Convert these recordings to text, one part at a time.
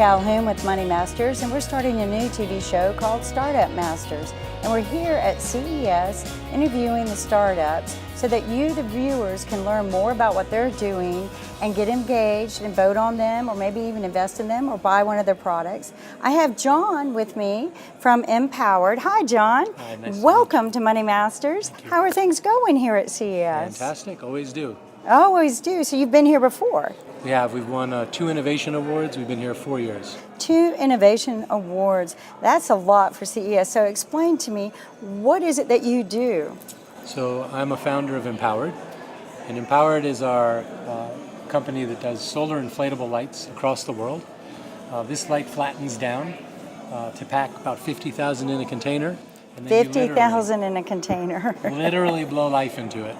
Calhoun with Money Masters, and we're starting a new TV show called Startup Masters. And we're here at CES interviewing the startups so that you, the viewers, can learn more about what they're doing and get engaged and vote on them, or maybe even invest in them or buy one of their products. I have John with me from MPOWERD. Hi, John. Hi, nice Welcome to Money Masters. How are things going here at CES? Fantastic, always do. Always do. So you've been here before? We have. We've won 2 innovation awards. We've been here 4 years. 2 innovation awards. That's a lot for CES. So explain to me, what is it that you do? So I'm a founder of MPOWERD. And MPOWERD is our company that does solar inflatable lights across the world. This light flattens down to pack about 50,000 in a container. 50,000 in a container. Literally blow life into it.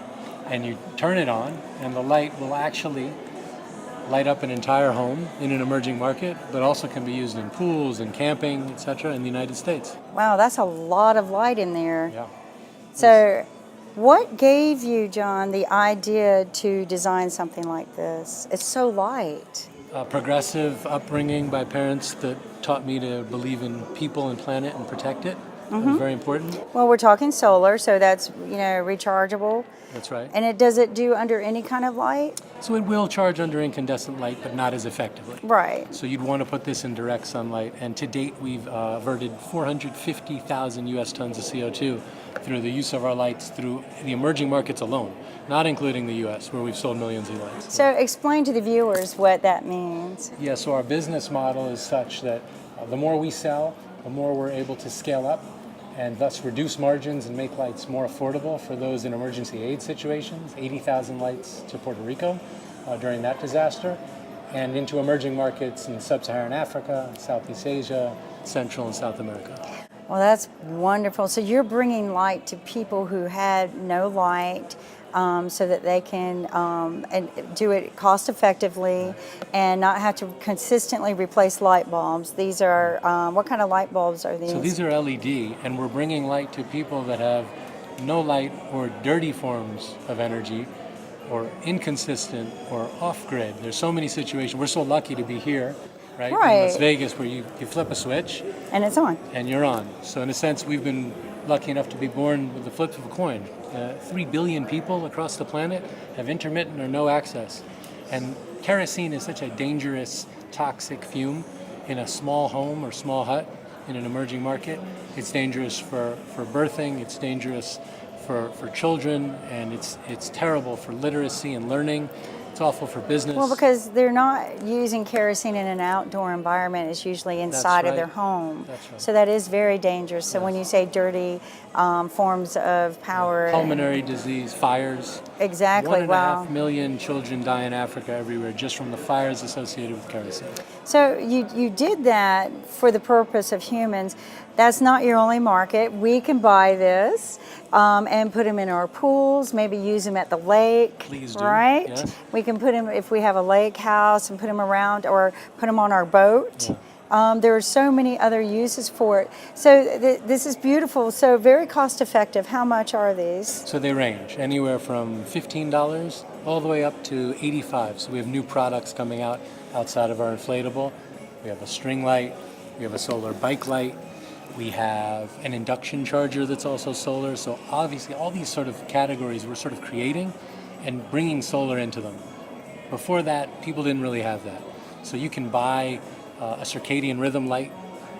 And you turn it on, and the light will actually light up an entire home in an emerging market, but also can be used in pools and camping, etc. in the United States. Wow, that's a lot of light in there. Yeah. So what gave you, John, the idea to design something like this? It's so light. Progressive upbringing by parents that taught me to believe in people and planet and protect it. That was very important. Well, we're talking solar, so that's, rechargeable. That's right. And does it do under any kind of light? So it will charge under incandescent light, but not as effectively. Right. So you'd want to put this in direct sunlight. And to date, we've averted 450,000 U.S. tons of CO2 through the use of our lights through the emerging markets alone, not including the U.S., where we've sold millions of lights. So explain to the viewers what that means. Yeah, so our business model is such that the more we sell, the more we're able to scale up and thus reduce margins and make lights more affordable for those in emergency aid situations. 80,000 lights to Puerto Rico during that disaster, and into emerging markets in sub-Saharan Africa, Southeast Asia, Central and South America. Well, that's wonderful. So you're bringing light to people who had no light, so that they can and do it cost effectively and not have to consistently replace light bulbs. These are, what kind of light bulbs are these? So these are LED, and we're bringing light to people that have no light or dirty forms of energy or inconsistent or off-grid. There's so many situations. We're so lucky to be here, right? In Las Vegas, where you flip a switch. And it's on. And you're on. So in a sense, we've been lucky enough to be born with the flip of a coin. 3 billion people across the planet have intermittent or no access. And kerosene is such a dangerous, toxic fume in a small home or small hut in an emerging market. It's dangerous for birthing, it's dangerous for children, and it's terrible for literacy and learning. It's awful for business. Well, because they're not using kerosene in an outdoor environment. It's usually inside of their home. That's right. So that is very dangerous. So when you say dirty forms of power. Pulmonary disease, fires. Exactly, 1.5 million children die in Africa everywhere just from the fires associated with kerosene. So you did that for the purpose of humans. That's not your only market. We can buy this and put them in our pools, maybe use them at the lake. Please do. Right? Yes. We can put them, if we have a lake house, and put them around, or put them on our boat. Yeah. There are so many other uses for it. So this is beautiful. So very cost effective. How much are these? So they range anywhere from $15 all the way up to $85. So we have new products coming out outside of our inflatable. We have a string light. We have a solar bike light. We have an induction charger that's also solar. So obviously all these sort of categories we're sort of creating and bringing solar into them. Before that, people didn't really have that. So you can buy a circadian rhythm light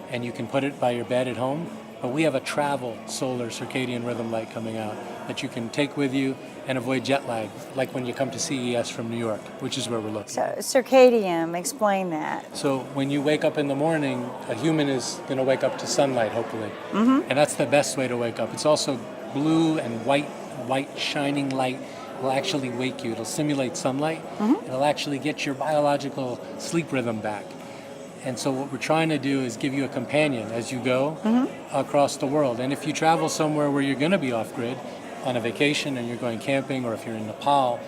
and you can put it by your bed at home. But we have a travel solar circadian rhythm light coming out that you can take with you and avoid jet lag, like when you come to CES from New York, which is where we're looking. So circadian, explain that. So when you wake up in the morning, a human is going to wake up to sunlight, hopefully. And that's the best way to wake up. It's also blue and white shining light will actually wake you. It'll simulate sunlight. It'll actually get your biological sleep rhythm back. And so what we're trying to do is give you a companion as you go across the world. And if you travel somewhere where you're going to be off-grid on a vacation and you're going camping, or if you're in Nepal,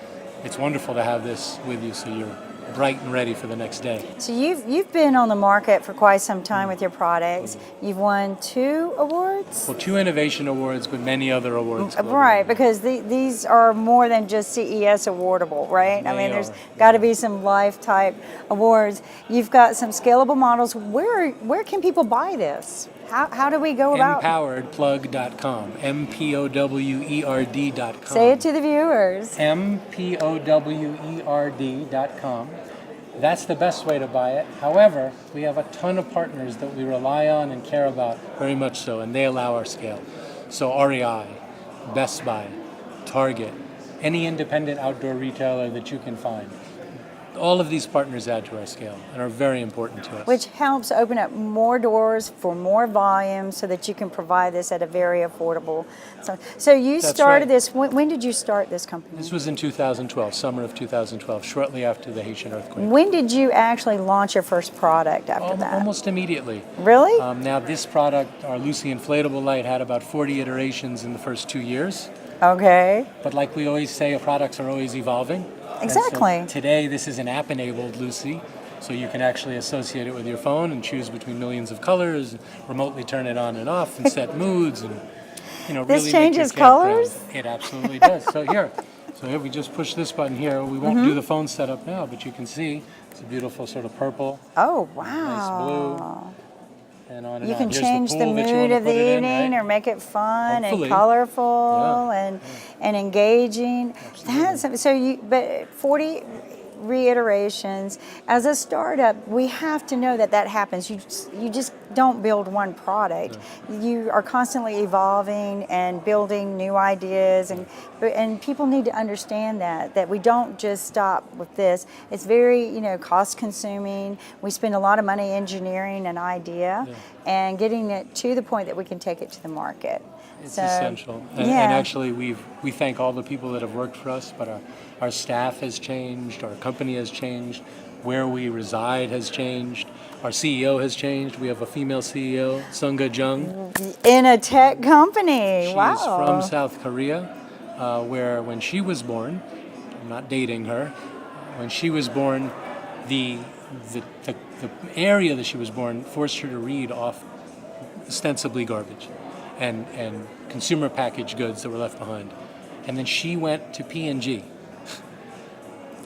it's wonderful to have this with you so you're bright and ready for the next day. So you've been on the market for quite some time with your products. You've won 2 awards? Well, 2 innovation awards, but many other awards. globally. Right, because these are more than just CES awardable, right? I They mean, there's are, got to yeah. be some life type awards. You've got some scalable models. Where can people buy this? How do we go about? MPOWERDplug.com. MPOWERD.com. Say it to the viewers. MPOWERD.com. That's the best way to buy it. However, we have a ton of partners that we rely on and care about very much so, and they allow our scale. So REI, Best Buy, Target, any independent outdoor retailer that you can find. All of these partners add to our scale and are very important to us. Which helps open up more doors for more volume so that you can provide this at a very affordable. So you That's started right. this, when did you start this company? This was in 2012, summer of 2012, shortly after the Haitian earthquake. When did you actually launch your first product after that? Almost immediately. Really? Now this product, our Lucy inflatable light, had about 40 iterations in the first 2 years. Okay. But like we always say, our products are always evolving. And Exactly. so today, this is an app-enabled Lucy, so you can actually associate it with your phone and choose between millions of colors, remotely turn it on and off, and set moods, and This really changes make your campground. colors? It absolutely does. So if we just push this button here, we won't do the phone setup now, but you can see it's a beautiful sort of purple, Oh, nice blue, wow. and on and You on. can Here's change the pool that you mood wanna of the put it in, evening right? or make it fun Hopefully. and colorful Yeah, and engaging. But 40 reiterations. As a startup, we have to know that happens. You just don't build one product. You are constantly evolving and building new ideas, and people need to understand that we don't just stop with this. It's very cost consuming. We spend a lot of money engineering an idea and getting it to the point that we can take it to the market. It's essential. And actually, we thank all the people that have worked for us, but our staff has changed, our company has changed, where we reside has changed, our CEO has changed. We have a female CEO, Sunga Jung. In a tech company. She Wow. is from South Korea, where when she was born, I'm not dating her, when she was born, the area that she was born forced her to read off ostensibly garbage and consumer packaged goods that were left behind. And then she went to P&G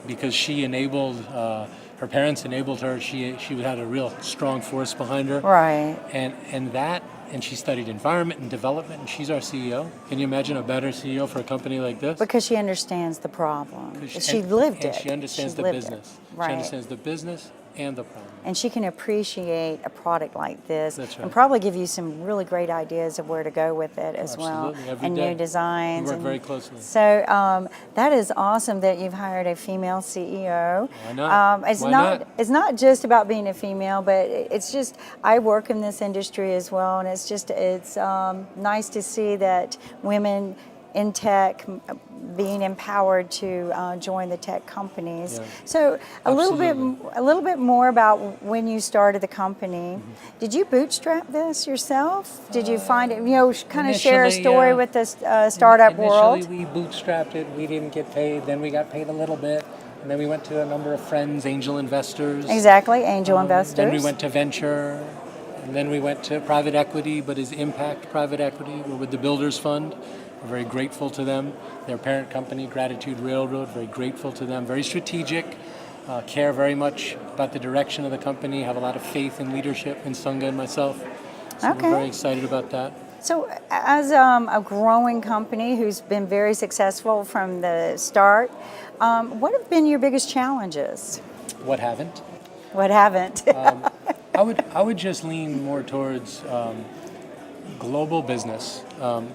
because she enabled, her parents enabled her. She had a real strong force behind her. Right. And she studied environment and development, and she's our CEO. Can you imagine a better CEO for a company like this? Because she understands the problem. She lived it. And she understands the lived it. business. Right. She understands the business and the problem. And she can appreciate a product like this. That's right. And probably give you some really great ideas of where to go with it as well. Absolutely. Every and day. new designs. We work very closely. So that is awesome that you've hired a female CEO. Why not? Why not? It's not just about being a female, but it's just, I work in this industry as well, and it's nice to see that women in tech being empowered to join the tech companies. Yeah. So a little bit more about when you started the company. Mm-hmm. Did you bootstrap this yourself? Did you find it? Kind of share a Initially, story with the startup world. Initially, we bootstrapped it. We didn't get paid. Then we got paid a little bit. And then we went to a number of friends, angel investors. Exactly, angel investors. Then we went to venture. And then we went to private equity, but is Impact Private Equity. We're with the Builders Fund. We're very grateful to them. Their parent company, Gratitude Railroad, very grateful to them. Very strategic, care very much about the direction of the company, have a lot of faith in leadership in Sunga and myself. So Okay. we're very excited about that. So as a growing company who's been very successful from the start, what have been your biggest challenges? What haven't? What haven't? I would just lean more towards global business,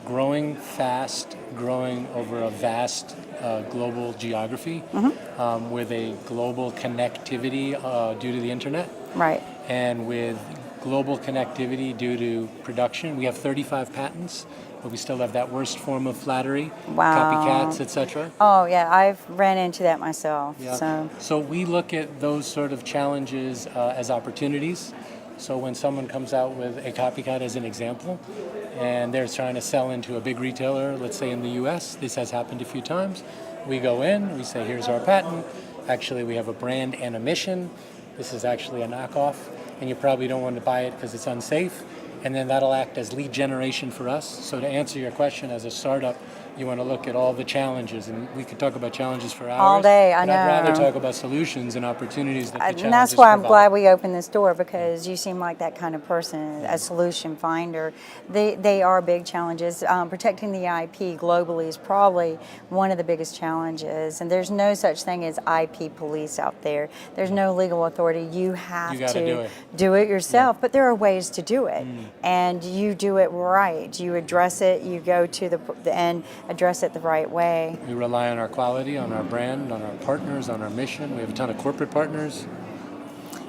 growing fast, growing over a vast global geography with a global connectivity due to the internet. Right. And with global connectivity due to production, we have 35 patents, but we still have that worst form of flattery, copycats, etc. Oh yeah, I've ran into that myself. Yeah. So we look at those sort of challenges as opportunities. So when someone comes out with a copycat as an example, and they're trying to sell into a big retailer, let's say in the US, this has happened a few times, we go in, we say, here's our patent, Actually, we have a brand and a mission. This is actually a knockoff, and you probably don't want to buy it because it's unsafe. And then that'll act as lead generation for us. So to answer your question, as a startup, you want to look at all the challenges, and we could talk about challenges for hours. All day, I but know. I'd rather talk about solutions and opportunities that the challenges And that's why I'm provide. glad we opened this door, because you seem like that kind of person, a solution finder. They are big challenges. Protecting the IP globally is probably one of the biggest challenges, and there's no such thing as IP police out there. There's no legal authority. You have gotta to do it yourself, but there are ways to do it, and you do it right. You address it, you go to the end, address it the right way. We rely on our quality, on our brand, on our partners, on our mission. We have a ton of corporate partners.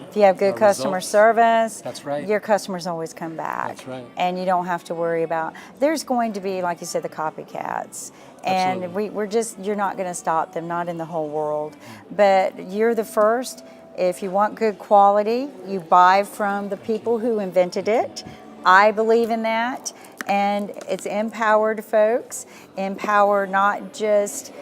If you have good customer results. service, That's right. your customers always come back. That's right. And you don't have to worry about, there's going to be, like you said, the copycats. And Absolutely. you're not going to stop them, not in the whole world. But you're the first. If you want good quality, you buy from the people who invented it. I believe in that. And it's empowered, folks. Empower not just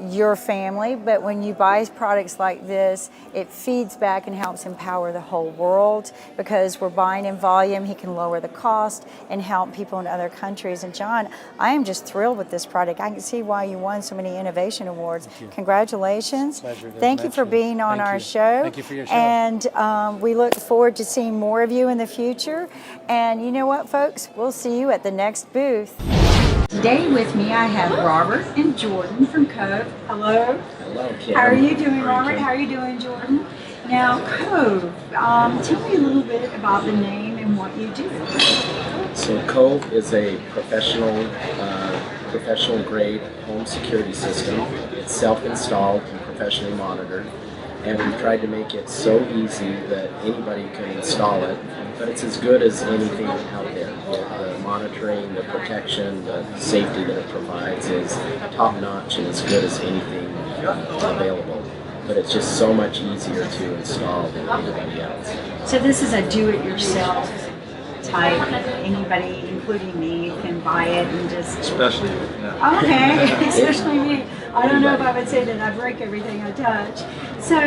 your family, but when you buy products like this, it feeds back and helps empower the whole world, because we're buying in volume. He can lower the cost and help people in other countries. And John, I am just thrilled with this product. I can see why you won so many innovation awards. Congratulations. Pleasure to Thank you for mention. being on Thank our you. show. Thank you for your show. And we look forward to seeing more of you in the future. And you know what, folks? We'll see you at the next booth. Today with me, I have Robert and Jordan from Cove. Hello. Hello, Kim. How are you doing, How are you Robert? doing? How are you doing, Jordan? Now, Cove, tell me a little bit about the name and what you do. So Cove is a professional grade home security system. It's self-installed and professionally monitored, and we've tried to make it so easy that anybody can install it, but it's as good as anything out there. The monitoring, the protection, the safety that it provides is top-notch and as good as anything available. But it's just so much easier to install than anybody else. So this is a do-it-yourself type. Anybody, including me, can buy it and just... Especially, yeah. Okay, especially me. I don't know if I would say that I break everything I touch. So,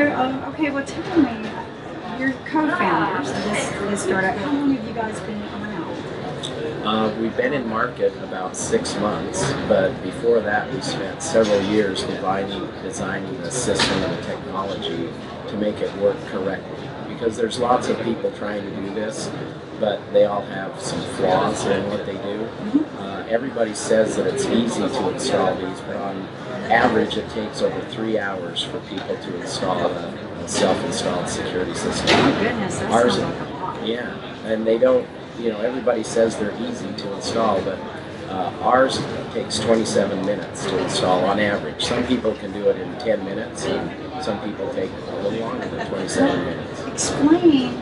okay, well, tell me, you're co-founders of this startup. How long have you guys been around? We've been in market about 6 months, but before that we spent several years designing the system and the technology to make it work correctly. Because there's lots of people trying to do this, but they all have some flaws in what they do. Everybody says that it's easy to install these, but on average it takes over 3 hours for people to install a self-installed security system. Oh goodness, that Ours, sounds like a lot. yeah, and they don't, everybody says they're easy to install, but ours takes 27 minutes to install on average. Some people can do it in 10 minutes, and some people take a little longer than 27 minutes. Explain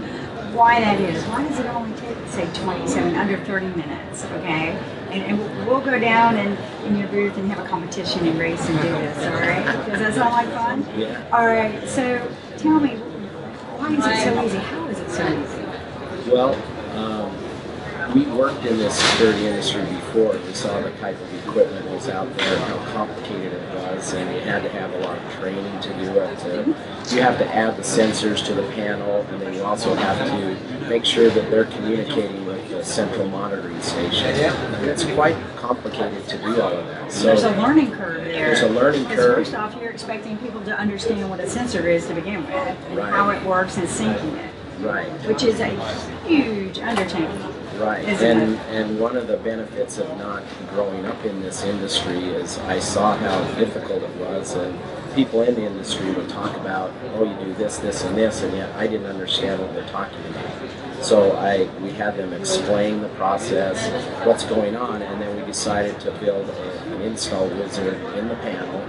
why that is. Why does it only take, say, 27, under 30 minutes, okay? And we'll go down in your booth and have a competition and race and do this, all right? Does that sound like fun? Yeah. All right, so tell me, why is it so easy? How is it so easy? Well, we worked in this security industry before. We saw the type of equipment that was out there, how complicated it was, and you had to have a lot of training to do it. You have to add the sensors to the panel, and then you also have to make sure that they're communicating with the central monitoring station. And it's quite complicated to do all of that. So There's a learning curve there. There's a learning Because curve. first off, you're expecting people to understand what a sensor is to begin with, and Right. how it works and syncing it, Right. which is a huge undertaking. Right, Isn't and one of the benefits of not growing up in this industry is I saw how difficult it was, and people in the industry would talk about, oh, you do this, this, and this, and yet I didn't understand what they're talking about. So we had them explain the process, what's going on, and then we decided to build an install wizard in the panel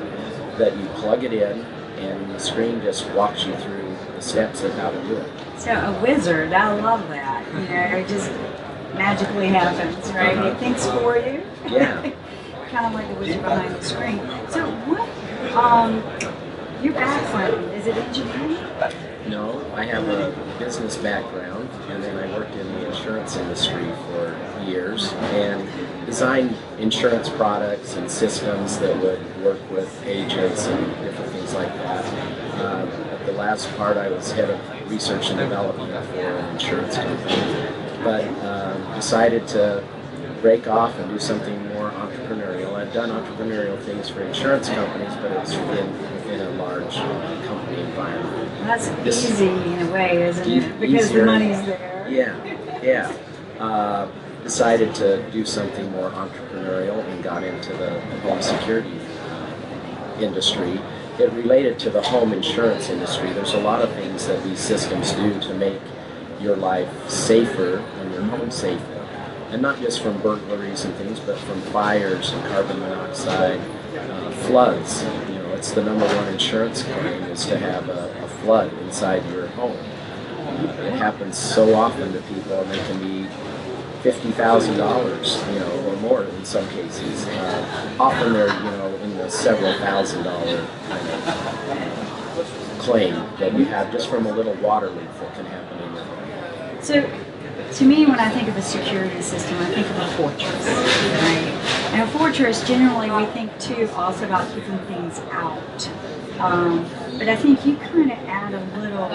that you plug it in, and the screen just walks you through the steps of how to do it. So a wizard, I love that. It just magically happens, right? It thinks for you. Yeah. Kind of like the wizard behind the screen. So what, your background, is it engineering? No, I have a business background, and then I worked in the insurance industry for years and designed insurance products and systems that would work with agents and different things like that. The last part, I was head of research and development for an insurance company, but decided to break off and do something more entrepreneurial. I'd done entrepreneurial things for insurance companies, but it was within a large company environment. That's easy in a way, isn't it? Because Easier. the money's there. Yeah. Decided to do something more entrepreneurial and got into the home security industry. It related to the home insurance industry. There's a lot of things that these systems do to make your life safer and your home safer. And not just from burglaries and things, but from fires and carbon monoxide, floods. You know, it's the number one insurance claim is to have a flood inside your home. It happens so often to people, and they can be $50,000, you know, or more in some cases. Often they're, you know, in the several $1,000 kind of claim that you have just from a little water leak that can happen in your home. So, to me, when I think of a security system, I think of a fortress, right? And a fortress, generally, we think too also about keeping things out. But I think you kind of add a little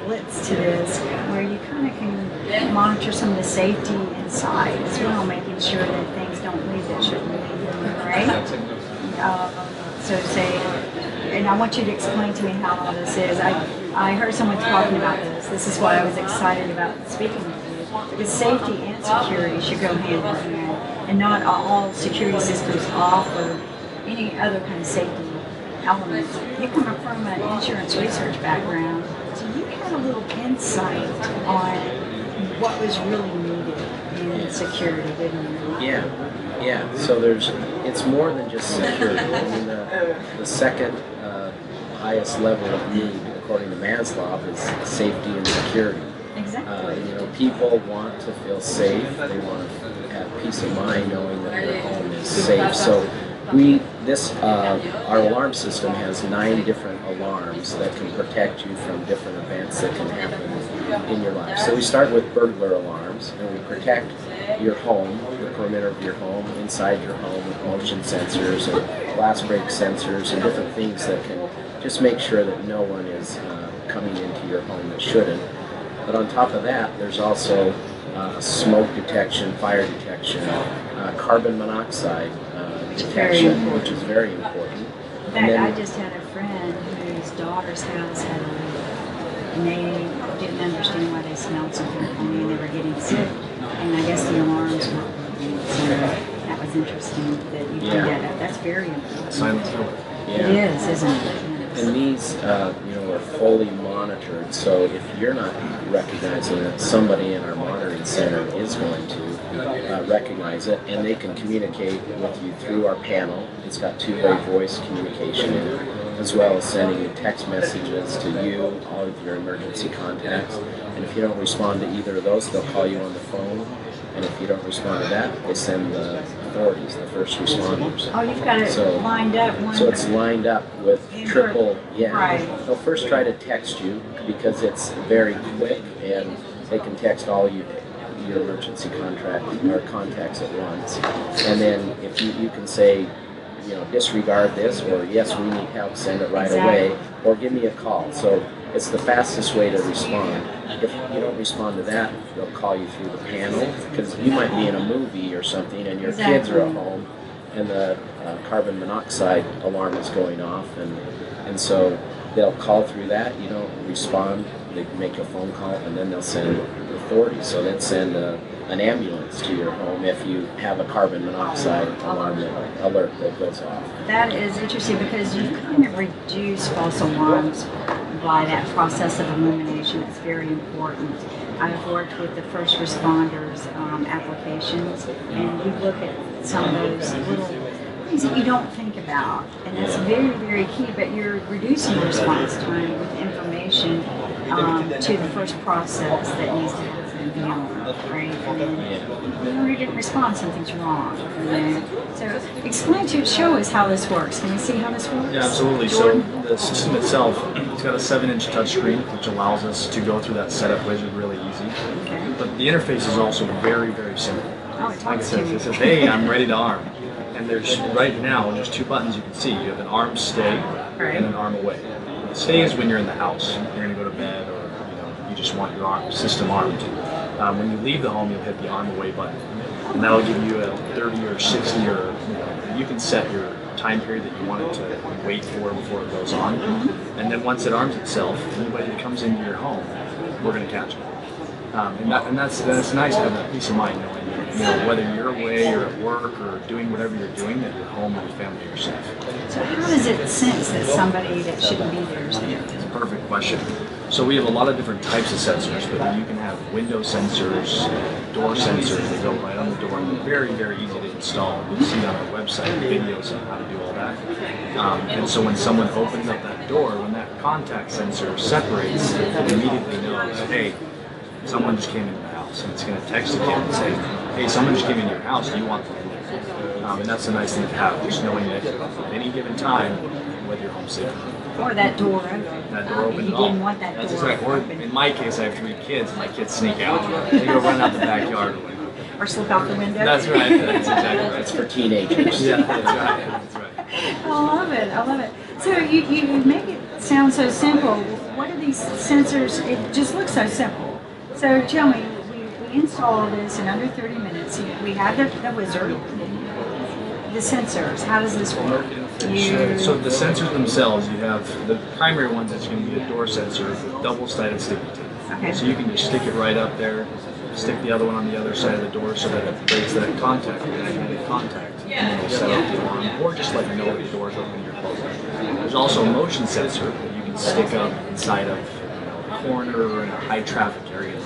blitz to this, where you kind of can monitor some of the safety inside as well, making sure that things don't leave that shouldn't leave, right? So say, and I want you to explain to me how all this is. I heard someone talking about this. This is why I was excited about speaking with you. Because safety and security should go hand in hand, and not all security systems offer any other kind of safety elements. You come from an insurance research background, so you had a little insight on what was really needed in security, didn't you? Yeah. So it's more than just security. I mean, the second highest level of need, according to Maslow's, is safety and security. Exactly. You know, people want to feel safe. They want to have peace of mind knowing that their home is safe. So our alarm system has 9 different alarms that can protect you from different events that can happen in your life. So we start with burglar alarms, and we protect your home, the perimeter of your home, inside your home with motion sensors and glass break sensors and different things that can just make sure that no one is coming into your home that shouldn't. But on top of that, there's also smoke detection, fire detection, carbon monoxide detection, which is very important. In fact, I just had a friend whose daughter's house had a leak, and they didn't understand why they smelled so funny, and they were getting sick, and I guess the alarms weren't working. So that was interesting that you did that. That's very important. Silent killer. It is, isn't it? And these, are fully monitored. So if you're not recognizing it, somebody in our monitoring center is going to recognize it, and they can communicate with you through our panel. It's got 2-way voice communication in it, as well as sending you text messages to you, all of your emergency contacts. And if you don't respond to either of those, they'll call you on the phone. And if you don't respond to that, they send the authorities, the first responders. Oh, you've got it lined up. So it's lined up with triple, Right. They'll first try to text you because it's very quick, and they can text all your emergency contacts at once. And then if you can say, disregard this, or yes, we need help, send it right away, or give me a call. So it's the fastest way to respond. If you don't respond to that, they'll call you through the panel, because you might be in a movie or something and your kids are at home and the carbon monoxide alarm is going off, and so they'll call through that. You don't respond, they make a phone call, and then they'll send authorities. So they'd send an ambulance to your home if you have a carbon monoxide alarm alert that goes off. That is interesting, because you kind of reduce false alarms by that process of illumination. It's very important. I've worked with the first responders applications, and we look at some of those little things that you don't think about, and that's very, very key. But you're reducing the response time with information to the first process that needs to happen beyond, right? And then you didn't respond, something's wrong. So explain show us how this works. Can we see how this works? Yeah, absolutely. Jordan? So the system itself, it's got a 7-inch touchscreen, which allows us to go through that setup wizard really easy. Okay. But the interface is also very, very simple. Oh, it Like I talks said, to me. it says, hey, I'm ready to arm. And there's, right now, there's 2 buttons you can see. You have an arm stay and an arm away. stays when you're in the house. You're going to go to bed, or you just want your system armed. When you leave the home, you'll hit the arm away button, and that'll give you a 30 or 60 or you can set your time period that you want it to wait for before it goes on. And then once it arms itself, anybody that comes into your home, we're going to catch it. And that's nice to have that peace of mind knowing whether you're away or at work or doing whatever you're doing, that you're home and your family are safe. So how does it sense that somebody that shouldn't be there is there? It's a perfect question. So we have a lot of different types of sensors, but you can have window sensors, door sensors that go right on the door, and they're very, very easy to install. You can see on our website videos on how to do all that. And so when someone opens up that door, when that contact sensor separates, it immediately knows, hey, someone just came into the house, and it's going to text the kid and say, hey, someone just came into your house, do you want them in there? And that's a nice thing to have, just knowing that at any given time, whether you're home safe. Or that door open. That door open You at all. didn't want that That's door right. Or open. in my case, I have 3 kids, and my kids sneak out. They go run out the backyard. Or slip out the window. That's right. That's exactly right. It's for teenagers. Yeah, that's right. That's right. I love it. I love it. So you make it sound so simple. What are these sensors? It just looks so simple. So tell me, we install this in under 30 minutes. We have the wizard, the sensors. How does this work? So the sensors themselves, you have the primary ones that's going to be a door sensor with double-sided sticky tape. Okay. So you can just stick it right up there, stick the other one on the other side of the door so that it breaks that contact, the magnetic contact, and it'll set off the alarm, or just let you know that the door's open and you're closed. There's also a motion sensor that you can stick up inside of a corner or in a high traffic area,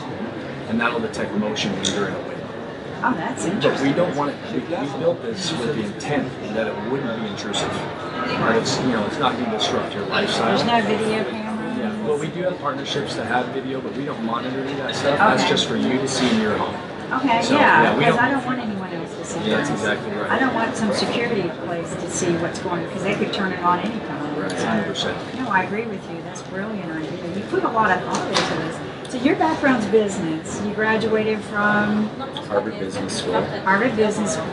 and that'll detect motion when you're in a window. Oh, that's But interesting. we don't want it. We built this with the intent that it wouldn't be intrusive. But it's it's not going to disrupt your lifestyle. There's no video camera. Yeah. Well, we do have partnerships that have video, but we don't monitor any of that stuff. That's Okay. just for you to see in your home. Okay, So, yeah, yeah, we because don't- I don't want anyone else to see. Yeah, that's this. exactly right. I don't want some security place to see what's going on, because they could turn it on anytime. Right, So, 100%. no, I agree with you. That's a brilliant idea. You put a lot of thought into this. So your background's business. You graduated from Harvard Business School. Harvard Business School.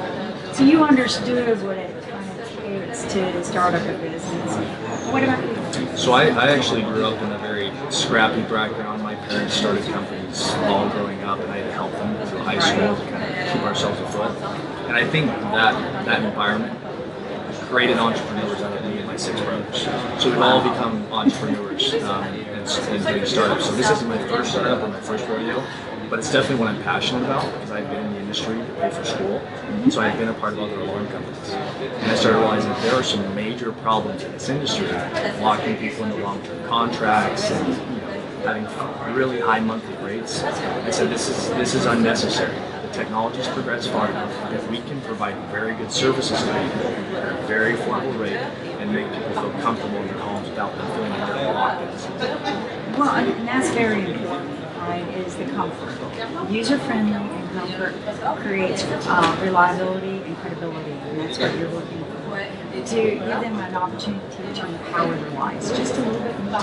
So you understood what it kind of takes to start up a business. What about you? So I actually grew up in a very scrappy background. My parents started companies all growing up, and I had to help them through high school to kind of keep ourselves afloat. And I think that environment created entrepreneurs out of me and my 6 brothers. So we've all become entrepreneurs and doing startups. So this isn't my first startup or my first rodeo, but it's definitely what I'm passionate about because I've been in the industry to pay for school. So I've been a part of other alarm companies. And I started realizing that there are some major problems in this industry, locking people into long-term contracts and having really high monthly rates. I said this is unnecessary. The technology's progressed far enough that we can provide very good services to people at a very affordable rate and make people feel comfortable in their homes without them feeling like they're locked in. Well, and that's very important, right, is the comfort. User-friendly and comfort creates reliability and credibility, and that's what you're looking for. To give them an opportunity to empower their lives just a little bit more,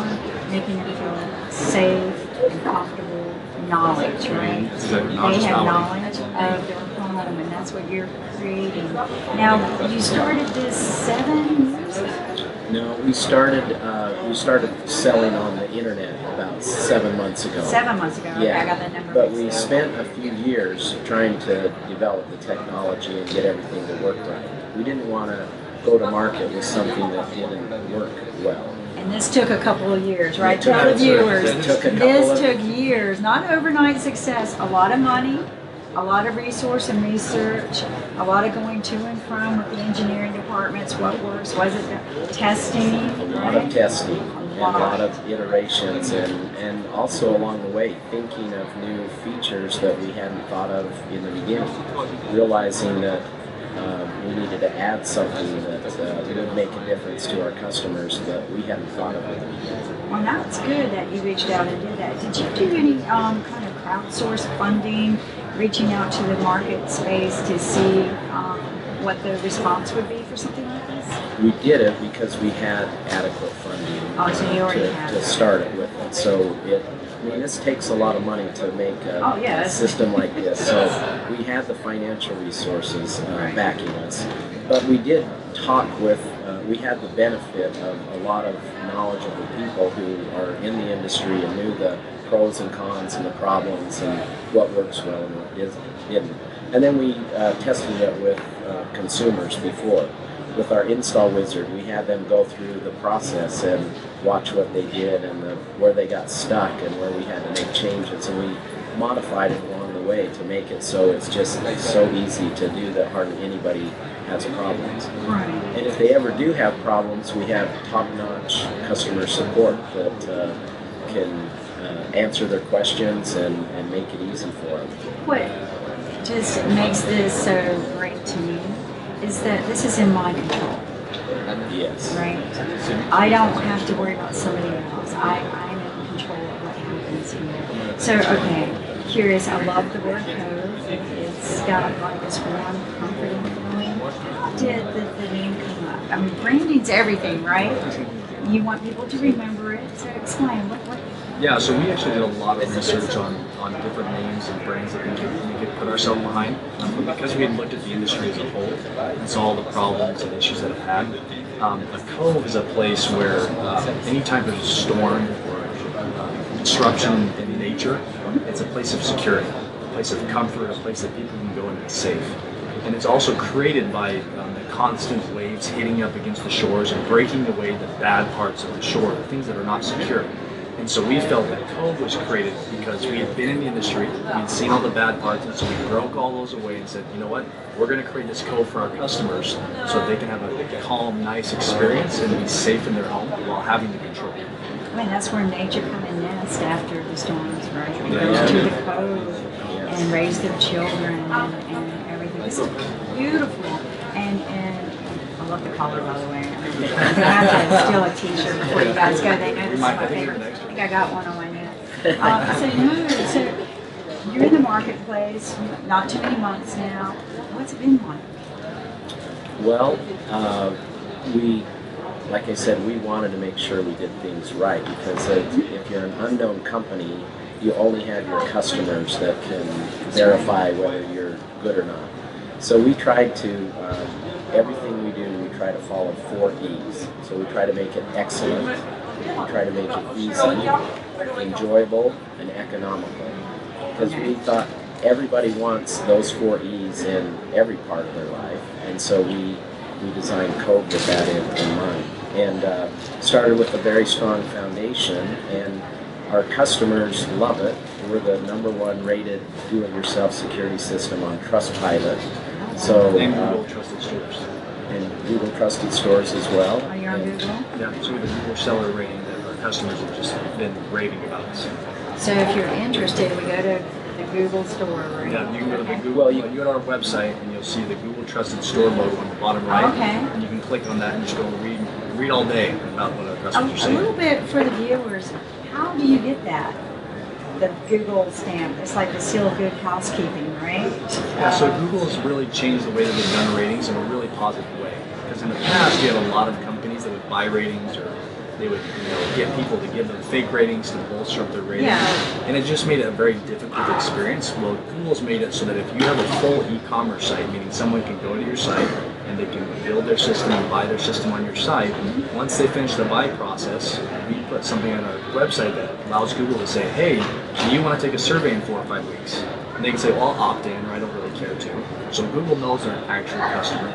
making them feel safe and comfortable, knowledge, right? Exactly. They have knowledge of their home, and that's what you're creating. Now, you started this 7 years ago? No, we started selling on the internet about 7 months ago. 7 months ago, okay, Yeah, I got that number. but mixed we up. spent a few years trying to develop the technology and get everything to work right. We didn't want to go to market with something that didn't work well. And this took a couple of years, right? It took- Tell the viewers, it took a couple this of- took years, not overnight success, a lot of money, a lot of resource and research, a lot of going to and from with the engineering departments, what works, was it the testing? A lot of testing and a lot of iterations and also along the way thinking of new features that we hadn't thought of in the beginning, realizing that we needed to add something that would make a difference to our customers that we hadn't thought of in the beginning. Well, that's good that you reached out and did that. Did you do any kind of crowdsource funding, reaching out to the market space to see what the response would be for something like this? We did it because we had adequate funding Oh, so you already had to it. start it with. And so this takes a lot of money to make Oh, yeah, a that's- system like this. So we had the financial resources backing us. But we did talk with, we had the benefit of a lot of knowledgeable people who are in the industry and knew the pros and cons and the problems and what works well and what didn't. And then we tested it with consumers before. With our install wizard, we had them go through the process and watch what they did and where they got stuck and where we had to make changes. And we modified it along the way to make it so it's just so easy to do that hardly anybody has problems. Right. And if they ever do have problems, we have top-notch customer support that can answer their questions and make it easy for them. What just makes this so great to me is that this is in my control, Yes. right? I don't have to worry about somebody else. I'm in control of what happens here. So, okay, curious, I love the word cove. It's got like this warm, comforting feeling. How did the name come up? I mean, branding's everything, right? You want people to remember it, so explain, what Yeah, so we actually did a lot of research on different names and brands that we could put ourselves behind. But because we had looked at the industry as a whole and saw all the problems and issues that it had, a cove is a place where any type of storm or disruption in nature, it's a place of security, a place of comfort, a place that people can go and be safe. And it's also created by the constant waves hitting up against the shores and breaking away the bad parts of the shore, the things that are not secure. And so we felt that Cove was created because we had been in the industry, we'd seen all the bad parts, and so we broke all those away and said, you know what, we're going to create this Cove for our customers so they can have a calm, nice experience and be safe in their home while having the control. I mean, that's where nature come and nest after the storms, right? They go to the cove and raise their children and everything. This is beautiful. And I love the collar, by the way. I'm gonna have to steal a t-shirt before you guys go. They know this is my favorite. I think I got one on my neck. So you're in the marketplace, not too many months now. What's it been like? Well, like I said, we wanted to make sure we did things right because if you're an unknown company, you only have your customers that can verify whether you're good or not. So we tried to, everything we do, we try to follow 4 E's. So we try to make it excellent, we try to make it easy, enjoyable, and economical. Because we thought everybody wants those 4 E's in every part of their life, and so we designed Cove with that in mind. And started with a very strong foundation, and our customers love it. We're the #1 rated do-it-yourself security system on Trustpilot. So, And Google Trusted Stores. And Google Trusted Stores as well. Are you on Google? Yeah, so we have a Google seller rating that our customers have just been raving about us. So if you're interested, we go to the Google store, right? Yeah, you can go to the Okay. Google, you go to our website and you'll see the Google Trusted Store logo on the bottom right. Okay. And you can click on that and just go read all day about what our customers are A saying. little bit for the viewers, how do you get that? The Google stamp, it's like the seal of good housekeeping, right? Yeah, so Google has really changed the way that they've done ratings in a really positive way. Because in the past, you had a lot of companies that would buy ratings, or they would get people to give them fake ratings to bolster up their ratings. Yeah. And it just made it a very difficult experience. Well, Google's made it so that if you have a full e-commerce site, meaning someone can go to your site and they can build their system and buy their system on your site, once they finish the buy process, we put something on our website that allows Google to say, hey, do you want to take a survey in 4 or 5 weeks? And they can say, well, I'll opt in, or I don't really care to. So Google knows they're an actual customer.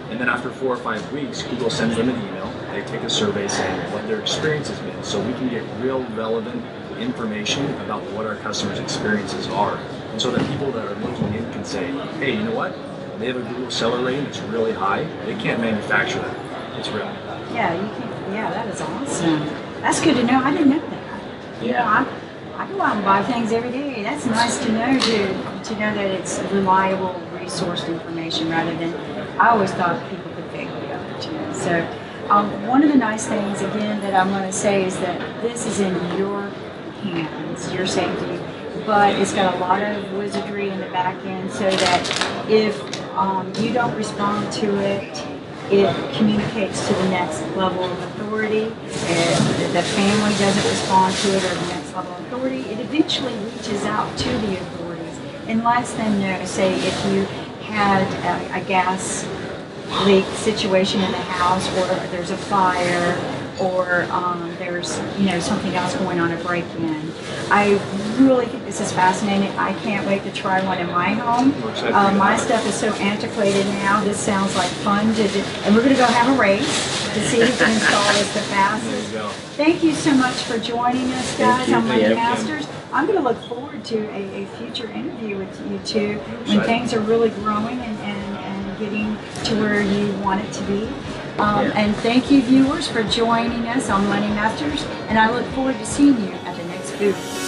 And then after 4 or 5 weeks, Google sends them an email. They take a survey saying what their experience has been. So we can get real relevant information about what our customers' experiences are. And so that people that are looking in can say, hey, you know what? They have a Google seller rating that's really high. They can't manufacture that. It's real. Yeah, you can. Yeah, that is awesome. That's good to know. I didn't know that. You know, I go out and buy things every day. That's nice to know to know that it's reliable, resourced information rather than I always thought people could fake the other too. So one of the nice things again that I'm going to say is that this is in your hands, your safety, but it's got a lot of wizardry in the back end so that if you don't respond to it, it communicates to the next level of authority. If the family doesn't respond to it or the next level of authority, it eventually reaches out to the authorities and lets them know, say, if you had a gas leak situation in the house, or there's a fire, or there's something else going on, a break-in. I really think this is fascinating. I can't wait to try one in my home. My stuff is so antiquated now. This sounds like fun to do. And we're going to go have a race to see who can install this the fastest. Thank you so much for joining us, guys, on Money Masters. I'm going to look forward to a future interview with you two when things are really growing and getting to where you want it to be. And thank you, viewers, for joining us on Money Masters, and I look forward to seeing you at the next booth.